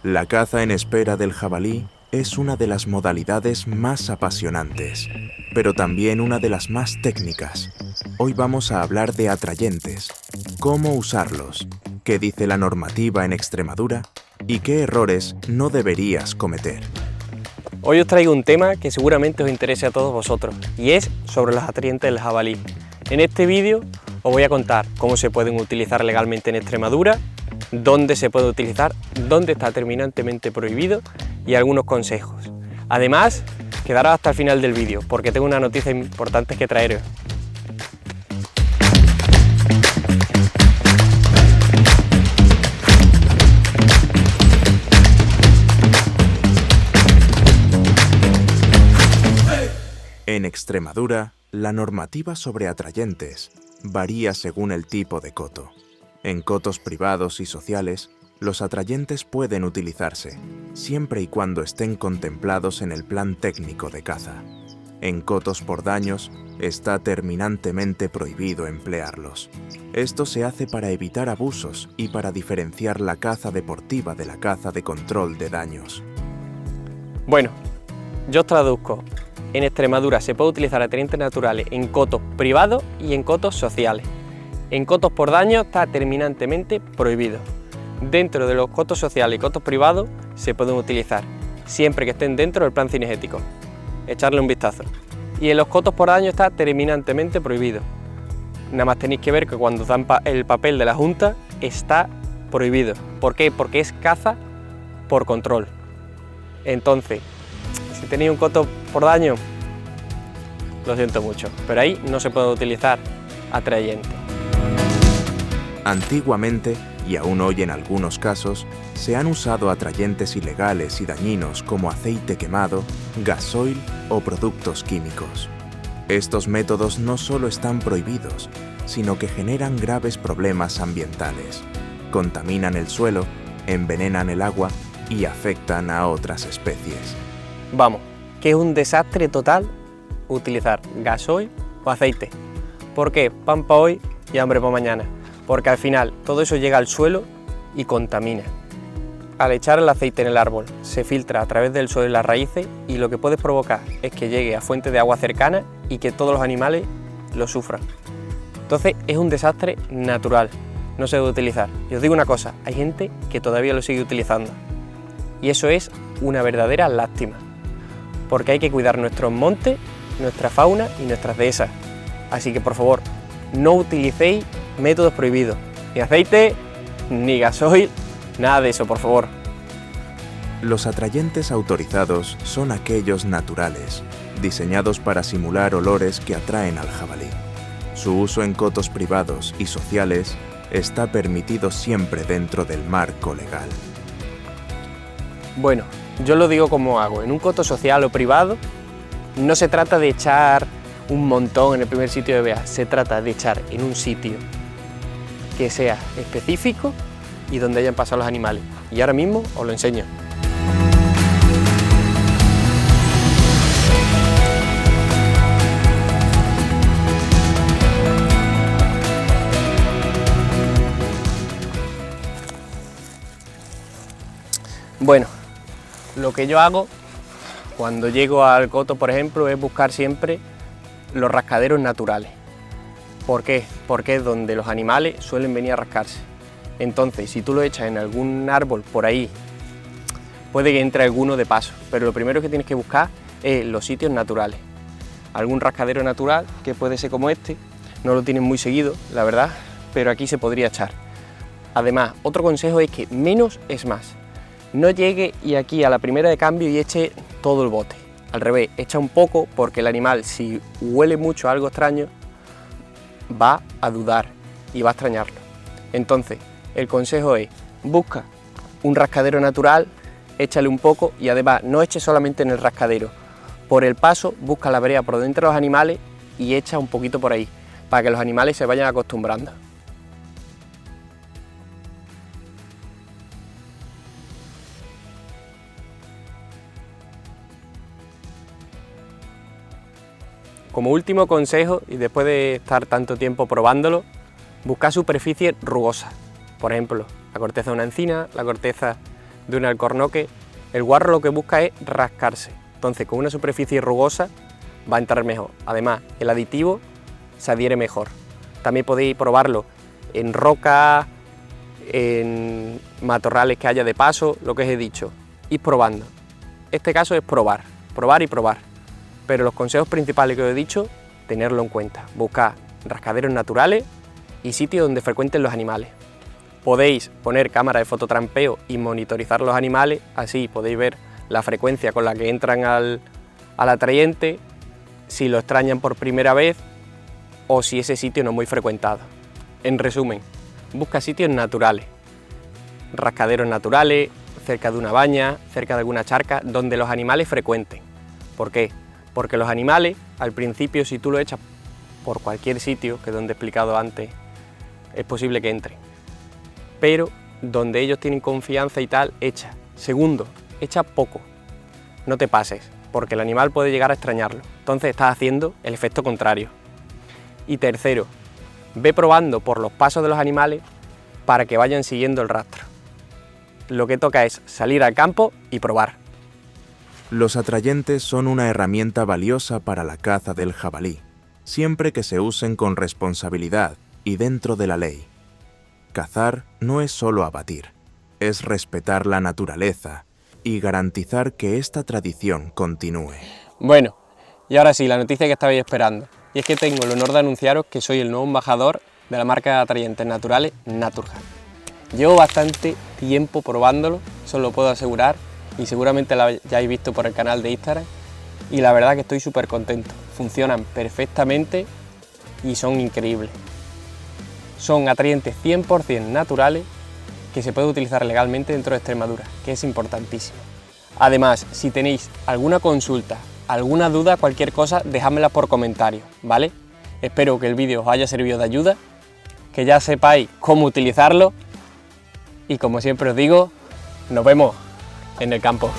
La caza en espera del jabalí es una de las modalidades más apasionantes, pero también una de las más técnicas. Hoy vamos a hablar de atrayentes, cómo usarlos, qué dice la normativa en Extremadura y qué errores no deberías cometer. Hoy os traigo un tema que seguramente os interese a todos vosotros y es sobre los atrayentes del jabalí. En este vídeo os voy a contar cómo se pueden utilizar legalmente en Extremadura, dónde se puede utilizar, dónde está terminantemente prohibido y algunos consejos. Además, quedaros hasta el final del vídeo porque tengo una noticia importante que traeros. En Extremadura, la normativa sobre atrayentes varía según el tipo de coto. En cotos privados y sociales, los atrayentes pueden utilizarse, siempre y cuando estén contemplados en el plan técnico de caza. En cotos por daños, está terminantemente prohibido emplearlos. Esto se hace para evitar abusos y para diferenciar la caza deportiva de la caza de control de daños. Bueno, yo os traduzco. En Extremadura se puede utilizar atrayentes naturales en cotos privados y en cotos sociales. En cotos por daño está terminantemente prohibido. Dentro de los cotos sociales y cotos privados se pueden utilizar, siempre que estén dentro del plan cinegético. Echarle un vistazo. Y en los cotos por daño está terminantemente prohibido. Nada más tenéis que ver que cuando dan el papel de la Junta está prohibido. ¿Por qué? Porque es caza por control. Entonces, si tenéis un coto por daño, lo siento mucho, pero ahí no se puede utilizar atrayente. Antiguamente, y aún hoy en algunos casos, se han usado atrayentes ilegales y dañinos como aceite quemado, gasoil o productos químicos. Estos métodos no solo están prohibidos, sino que generan graves problemas ambientales. Contaminan el suelo, envenenan el agua y afectan a otras especies. Vamos, que es un desastre total utilizar gasoil o aceite. ¿Por qué? Pan para hoy y hambre para mañana. Porque al final todo eso llega al suelo y contamina. Al echar el aceite en el árbol se filtra a través del suelo y las raíces y lo que puede provocar es que llegue a fuentes de agua cercanas y que todos los animales lo sufran. Entonces es un desastre natural, no se debe utilizar. Y os digo una cosa, hay gente que todavía lo sigue utilizando y eso es una verdadera lástima. Porque hay que cuidar nuestros montes, nuestra fauna y nuestras dehesas. Así que por favor, no utilicéis métodos prohibidos, ni aceite, ni gasoil, nada de eso, por favor. Los atrayentes autorizados son aquellos naturales, diseñados para simular olores que atraen al jabalí. Su uso en cotos privados y sociales está permitido siempre dentro del marco legal. Bueno, yo lo digo como hago, en un coto social o privado no se trata de echar un montón en el primer sitio de vea, se trata de echar en un sitio que sea específico y donde hayan pasado los animales. Y ahora mismo os lo enseño. Bueno, lo que yo hago cuando llego al coto, por ejemplo, es buscar siempre los rascaderos naturales. ¿Por qué? Porque es donde los animales suelen venir a rascarse. Entonces, si tú lo echas en algún árbol por ahí, puede que entre alguno de paso, pero lo primero que tienes que buscar es los sitios naturales. Algún rascadero natural, que puede ser como este, no lo tienen muy seguido, la verdad, pero aquí se podría echar. Además, otro consejo es que menos es más. No llegue y aquí a la primera de cambio y eche todo el bote. Al revés, echa un poco porque el animal, si huele mucho a algo extraño, va a dudar y va a extrañarlo. Entonces, el consejo es, busca un rascadero natural, échale un poco y además no eche solamente en el rascadero. Por el paso, busca la brea por dentro de los animales y echa un poquito por ahí, para que los animales se vayan acostumbrando. Como último consejo, y después de estar tanto tiempo probándolo, buscar superficies rugosas. Por ejemplo, la corteza de una encina, la corteza de un alcornoque, el guarro lo que busca es rascarse. Entonces con una superficie rugosa va a entrar mejor. Además, el aditivo se adhiere mejor. También podéis probarlo en rocas, en matorrales que haya de paso, lo que os he dicho. Ir probando. Este caso es probar y probar. Pero los consejos principales que os he dicho, tenerlo en cuenta. Buscar rascaderos naturales y sitios donde frecuenten los animales. Podéis poner cámaras de fototrampeo y monitorizar los animales, así podéis ver la frecuencia con la que entran al atrayente, si lo extrañan por primera vez o si ese sitio no es muy frecuentado. En resumen, busca sitios naturales, rascaderos naturales, cerca de una baña, cerca de alguna charca, donde los animales frecuenten. ¿Por qué? Porque los animales, al principio, si tú lo echas por cualquier sitio, que donde he explicado antes, es posible que entren. Pero donde ellos tienen confianza y tal, echa. Segundo, echa poco. No te pases, porque el animal puede llegar a extrañarlo. Entonces estás haciendo el efecto contrario. Y tercero, ve probando por los pasos de los animales para que vayan siguiendo el rastro. Lo que toca es salir al campo y probar. Los atrayentes son una herramienta valiosa para la caza del jabalí, siempre que se usen con responsabilidad y dentro de la ley. Cazar no es solo abatir, es respetar la naturaleza y garantizar que esta tradición continúe. Bueno, y ahora sí, la noticia que estabais esperando. Y es que tengo el honor de anunciaros que soy el nuevo embajador de la marca de atrayentes naturales Naturhack. Llevo bastante tiempo probándolo, eso lo puedo asegurar, y seguramente lo hayáis visto por el canal de Instagram. Y la verdad que estoy súper contento. Funcionan perfectamente y son increíbles. Son atrayentes 100% naturales que se puede utilizar legalmente dentro de Extremadura, que es importantísimo. Además, si tenéis alguna consulta, alguna duda, cualquier cosa, dejádmela por comentarios, ¿vale? Espero que el vídeo os haya servido de ayuda, que ya sepáis cómo utilizarlo y como siempre os digo, nos vemos en el campo.